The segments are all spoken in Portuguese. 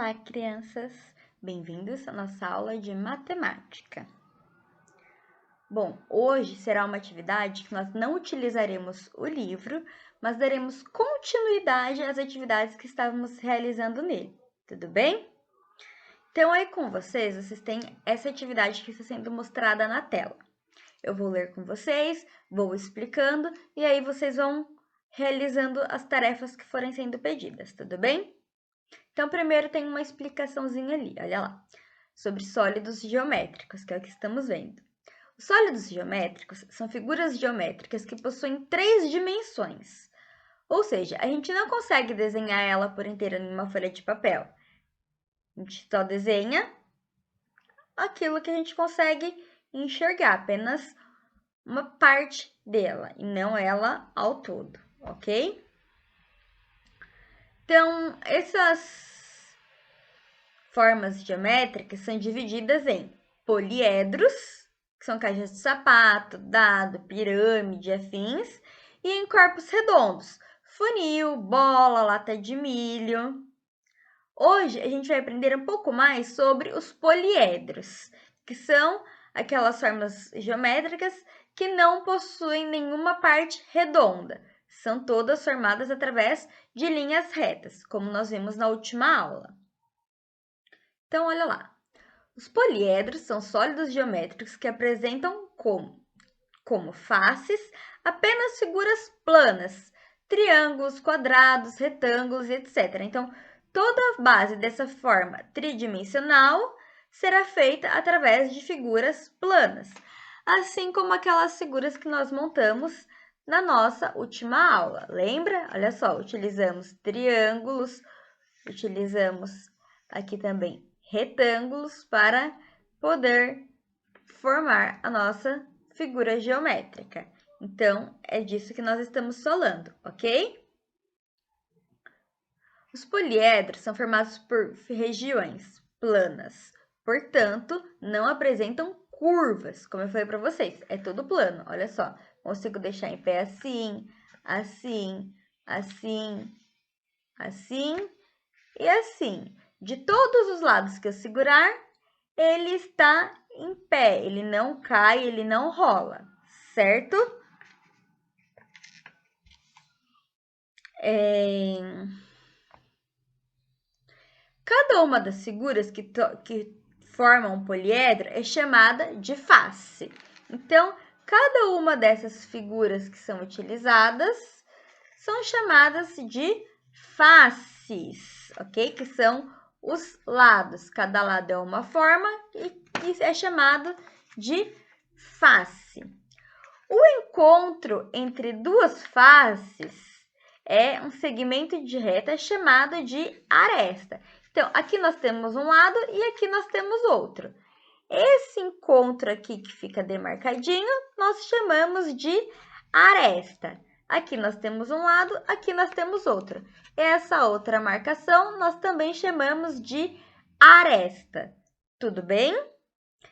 Olá, crianças! Bem-vindos à nossa aula de matemática. Bom, hoje será uma atividade que nós não utilizaremos o livro, mas daremos continuidade às atividades que estávamos realizando nele, tudo bem? Então, aí com vocês têm essa atividade que está sendo mostrada na tela. Eu vou ler com vocês, vou explicando, e aí vocês vão realizando as tarefas que forem sendo pedidas, tudo bem? Então, primeiro tem uma explicaçãozinha ali, olha lá, sobre sólidos geométricos, que é o que estamos vendo. Os sólidos geométricos são figuras geométricas que possuem 3 dimensões, ou seja, a gente não consegue desenhar ela por inteira em uma folha de papel. A gente só desenha aquilo que a gente consegue enxergar, apenas uma parte dela, e não ela ao todo, ok? Então, essas formas geométricas são divididas em poliedros, que são caixas de sapato, dado, pirâmide, afins, e em corpos redondos, funil, bola, lata de milho. Hoje a gente vai aprender um pouco mais sobre os poliedros, que são aquelas formas geométricas que não possuem nenhuma parte redonda. São todas formadas através de linhas retas, como nós vimos na última aula. Então, olha lá. Os poliedros são sólidos geométricos que apresentam como faces apenas figuras planas, triângulos, quadrados, retângulos, etc. Então, toda a base dessa forma tridimensional será feita através de figuras planas, assim como aquelas figuras que nós montamos na nossa última aula. Lembra? Olha só, utilizamos triângulos, utilizamos aqui também retângulos para poder formar a nossa figura geométrica. Então, é disso que nós estamos falando, ok? Os poliedros são formados por regiões planas, portanto, não apresentam curvas, como eu falei para vocês, é tudo plano, olha só. Consigo deixar em pé assim, assim, assim, assim e assim. De todos os lados que eu segurar, ele está em pé, ele não cai, ele não rola, certo? Cada uma das figuras que formam um poliedro é chamada de face. Então, cada uma dessas figuras que são utilizadas são chamadas de faces, ok? Que são os lados. Cada lado é uma forma e é chamado de face. O encontro entre duas faces é um segmento de reta chamado de aresta. Então, aqui nós temos um lado e aqui nós temos outro. Esse encontro aqui que fica demarcadinho, nós chamamos de aresta. Aqui nós temos um lado, aqui nós temos outro. Essa outra marcação nós também chamamos de aresta. Tudo bem?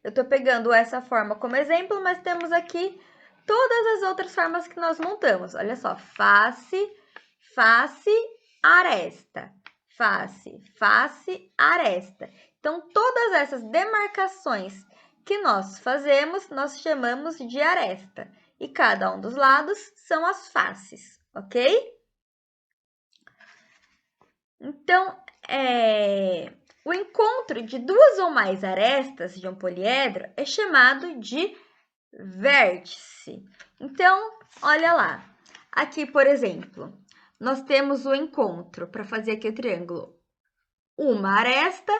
Eu estou pegando essa forma como exemplo, mas temos aqui todas as outras formas que nós montamos. Olha só, face, face, aresta. Face, face, aresta. Então, todas essas demarcações que nós fazemos, nós chamamos de aresta. E cada um dos lados são as faces, ok? Então, o encontro de duas ou mais arestas de um poliedro é chamado de vértice. Então, olha lá. Aqui, por exemplo, nós temos o encontro, para fazer aqui o triângulo. Uma aresta,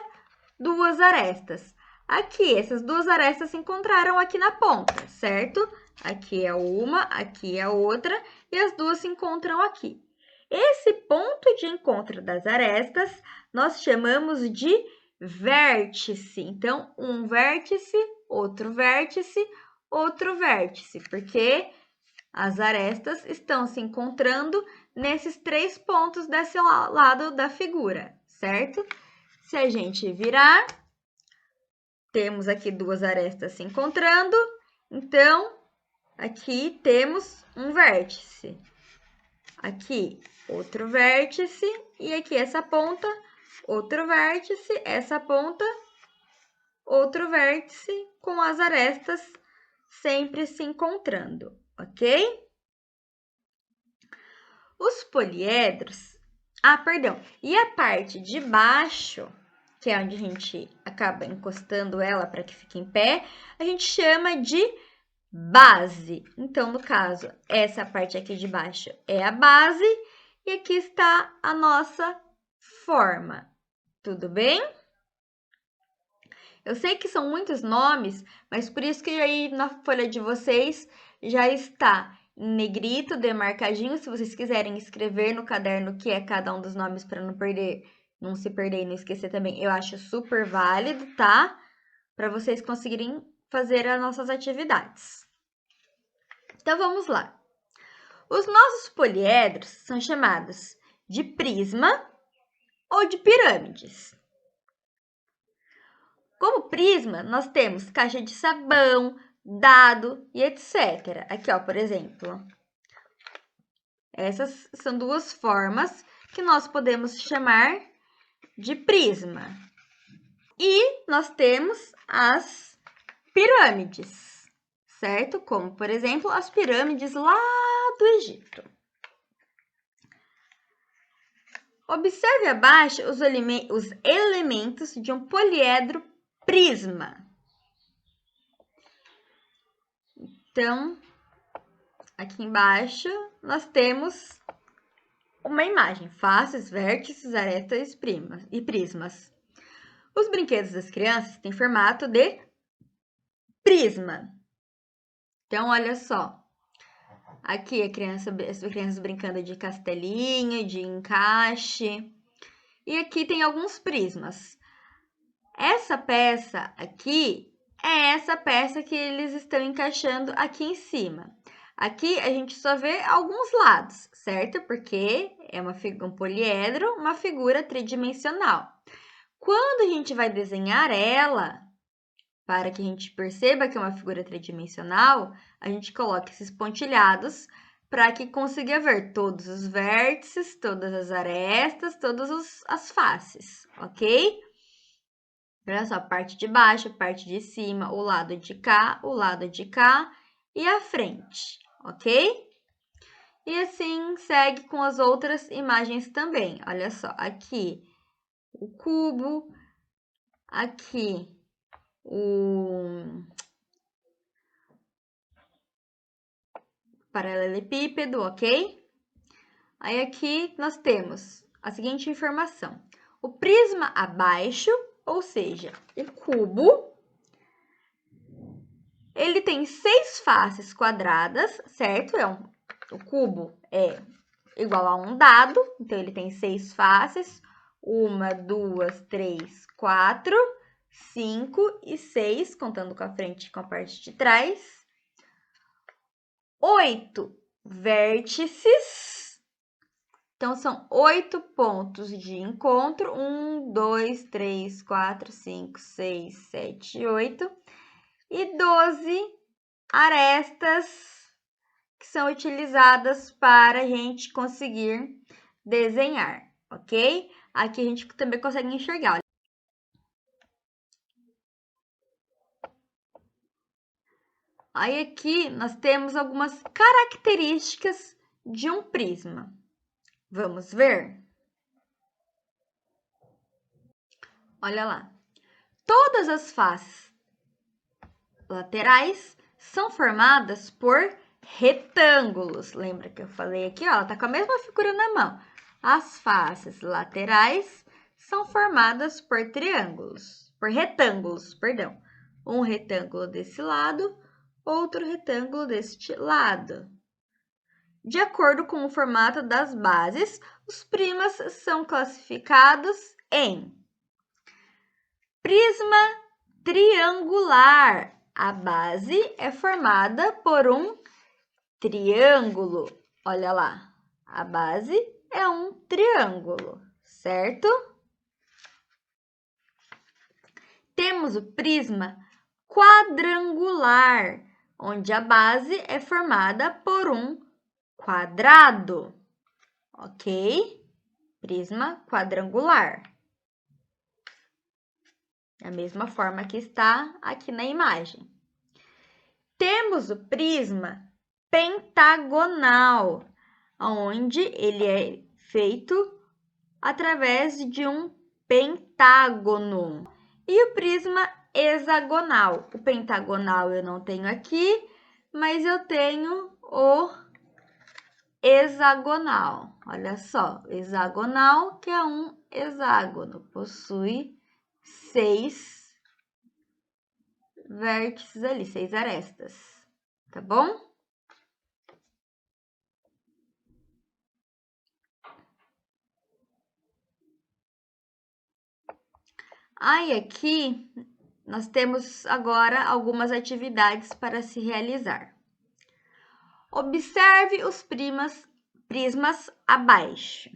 duas arestas. Aqui, essas duas arestas se encontraram aqui na ponta, certo? Aqui é uma, aqui é a outra, e as duas se encontram aqui. Esse ponto de encontro das arestas, nós chamamos de vértice. Então, um vértice, outro vértice, outro vértice, porque as arestas estão se encontrando nesses 3 pontos desse lado da figura, certo? Se a gente virar, temos aqui duas arestas se encontrando, então, aqui temos um vértice. Aqui, outro vértice, e aqui essa ponta, outro vértice, essa ponta, outro vértice com as arestas sempre se encontrando, ok? Os poliedros... perdão. E a parte de baixo, que é onde a gente acaba encostando ela para que fique em pé, a gente chama de base. Então, no caso, essa parte aqui de baixo é a base e aqui está a nossa forma. Tudo bem? Eu sei que são muitos nomes, mas por isso que aí na folha de vocês já está em negrito, demarcadinho. Se vocês quiserem escrever no caderno o que é cada um dos nomes para não se perder e não esquecer também, eu acho super válido, tá? Para vocês conseguirem fazer as nossas atividades. Então, vamos lá. Os nossos poliedros são chamados de prisma ou de pirâmides. Como prisma, nós temos caixa de sabão, dado e etc. Aqui, ó, por exemplo. Essas são duas formas que nós podemos chamar de prisma. E nós temos as pirâmides, certo? Como, por exemplo, as pirâmides lá do Egito. Observe abaixo os elementos de um poliedro prisma. Então, aqui embaixo, nós temos uma imagem, faces, vértices, arestas e prismas. Os brinquedos das crianças têm formato de prisma. Então, olha só. Aqui as crianças brincando de castelinho, de encaixe. E aqui tem alguns prismas. Essa peça aqui é essa peça que eles estão encaixando aqui em cima. Aqui a gente só vê alguns lados, certo? Porque é um poliedro, uma figura tridimensional. Quando a gente vai desenhar ela, para que a gente perceba que é uma figura tridimensional, a gente coloca esses pontilhados para que consiga ver todos os vértices, todas as arestas, todas as faces, ok? Olha só, parte de baixo, parte de cima, o lado de cá, o lado de cá e a frente, ok? E assim segue com as outras imagens também. Olha só, aqui o cubo, aqui o paralelepípedo, ok? Aí aqui nós temos a seguinte informação. O prisma abaixo, ou seja, o cubo, ele tem 6 faces quadradas, certo? O cubo é igual a um dado, então ele tem 6 faces. 1, 2, 3, 4, 5 e 6, contando com a frente e com a parte de trás. 8 vértices. Então, são 8 pontos de encontro. 1, 2, 3, 4, 5, 6, 7, 8. E 12 arestas que são utilizadas para a gente conseguir desenhar, ok? Aqui a gente também consegue enxergar. Aí aqui nós temos algumas características de um prisma. Vamos ver? Olha lá. Todas as faces laterais são formadas por retângulos. Lembra que eu falei aqui, ó, ela tá com a mesma figura na mão. As faces laterais são formadas por retângulos, perdão. Um retângulo desse lado, outro retângulo deste lado. De acordo com o formato das bases, os prismas são classificados em prisma triangular. A base é formada por um triângulo. Olha lá, a base é um triângulo, certo? Temos o prisma quadrangular, onde a base é formada por um quadrado, ok? Prisma quadrangular. Da mesma forma que está aqui na imagem. Temos o prisma pentagonal, onde ele é feito através de um pentágono. E o prisma hexagonal. O pentagonal eu não tenho aqui, mas eu tenho o hexagonal. Olha só, hexagonal, que é um hexágono, possui 6 vértices ali, 6 arestas, tá bom? Aí aqui nós temos agora algumas atividades para se realizar. Observe os prismas abaixo.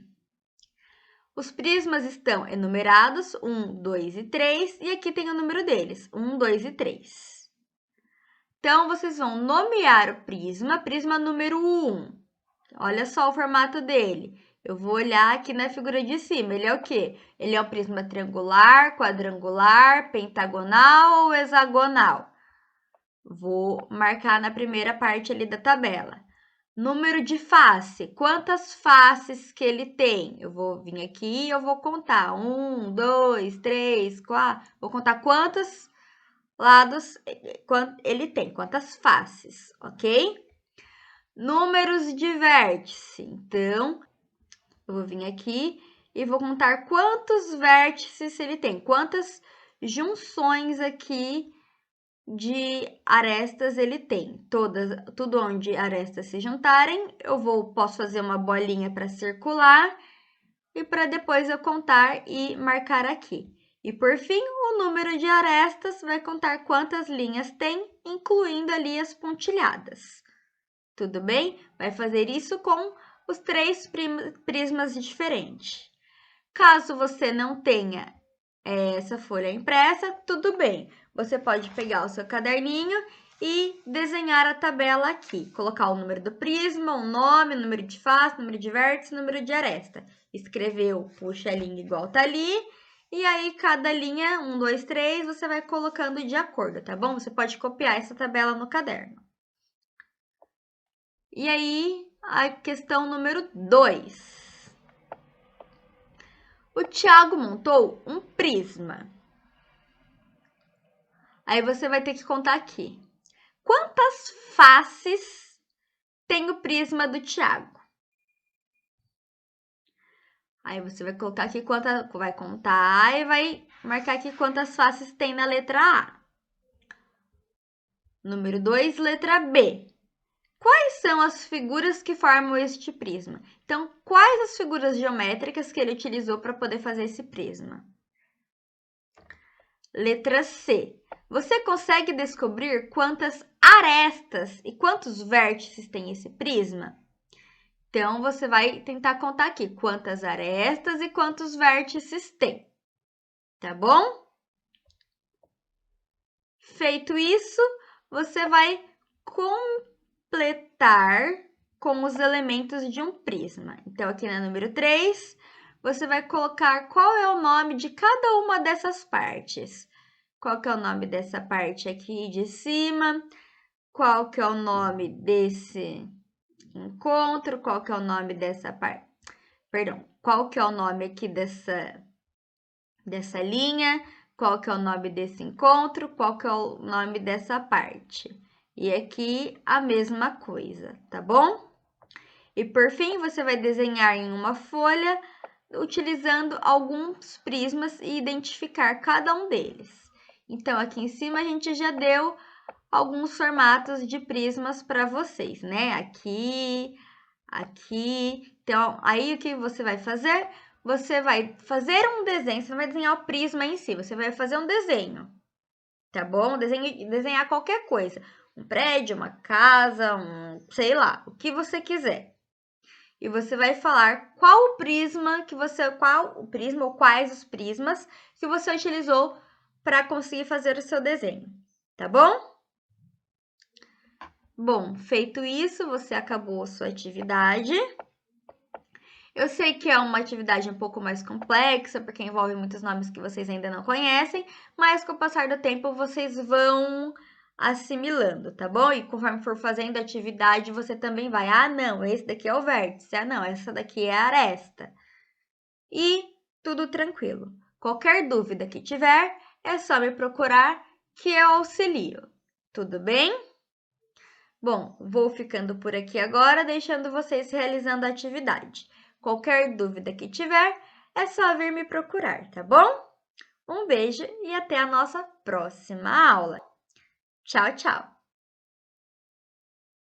Os prismas estão enumerados 1, 2 e 3, e aqui tem o número deles, 1, 2 e 3. Então, vocês vão nomear o prisma número 1. Olha só o formato dele. Eu vou olhar aqui na figura de cima. Ele é o quê? Ele é um prisma triangular, quadrangular, pentagonal ou hexagonal? Vou marcar na primeira parte ali da tabela. Número de face. Quantas faces que ele tem? Eu vou vir aqui e eu vou contar. 1, 2, 3, 4. Vou contar quantos lados ele tem, quantas faces, ok? Números de vértice. Então, eu vou vir aqui e vou contar quantos vértices ele tem, quantas junções aqui de arestas ele tem. Tudo onde arestas se juntarem, posso fazer uma bolinha para circular e para depois eu contar e marcar aqui. E por fim, o número de arestas vai contar quantas linhas tem, incluindo ali as pontilhadas. Tudo bem? Vai fazer isso com os 3 prismas diferentes. Caso você não tenha essa folha impressa, tudo bem. Você pode pegar o seu caderninho e desenhar a tabela aqui. Colocar o número do prisma, o nome, o número de face, número de vértice, número de aresta. Escreveu, puxa a linha igual tá ali. E aí, cada linha, 1, 2, 3, você vai colocando de acordo, tá bom? Você pode copiar essa tabela no caderno. E aí, a questão número 2. O Tiago montou um prisma. Aí você vai ter que contar aqui. Quantas faces tem o prisma do Tiago? Aí você vai colocar aqui vai contar e vai marcar aqui quantas faces tem na letra A. Número 2, letra B. Quais são as figuras que formam este prisma? Então, quais as figuras geométricas que ele utilizou para poder fazer esse prisma? Letra C. Você consegue descobrir quantas arestas e quantos vértices tem esse prisma? Então, você vai tentar contar aqui quantas arestas e quantos vértices tem. Tá bom? Feito isso, você vai completar com os elementos de um prisma. Então, aqui na número 3, você vai colocar qual é o nome de cada uma dessas partes. Qual que é o nome dessa parte aqui de cima? Qual que é o nome desse encontro? Qual que é o nome dessa parte? Perdão, qual que é o nome aqui dessa linha? Qual que é o nome desse encontro? Qual que é o nome dessa parte? E aqui a mesma coisa, tá bom? E por fim, você vai desenhar em uma folha utilizando alguns prismas e identificar cada um deles. Então, aqui em cima a gente já deu alguns formatos de prismas para vocês, né? Aqui. Então, aí o que você vai fazer? Você vai fazer um desenho, você não vai desenhar o prisma em si, você vai fazer um desenho, tá bom? Desenhar qualquer coisa. Um prédio, uma casa, sei lá, o que você quiser. E você vai falar qual o prisma ou quais os prismas que você utilizou para conseguir fazer o seu desenho, tá bom? Bom, feito isso, você acabou a sua atividade. Eu sei que é uma atividade um pouco mais complexa, porque envolve muitos nomes que vocês ainda não conhecem, mas com o passar do tempo vocês vão assimilando, tá bom? E conforme for fazendo a atividade, você também vai, ah, não, esse daqui é o vértice, ah, não, essa daqui é a aresta. E tudo tranquilo. Qualquer dúvida que tiver, é só me procurar que eu auxilio. Tudo bem? Bom, vou ficando por aqui agora, deixando vocês realizando a atividade. Qualquer dúvida que tiver, é só vir me procurar, tá bom? Um beijo e até a nossa próxima aula. Tchau, tchau!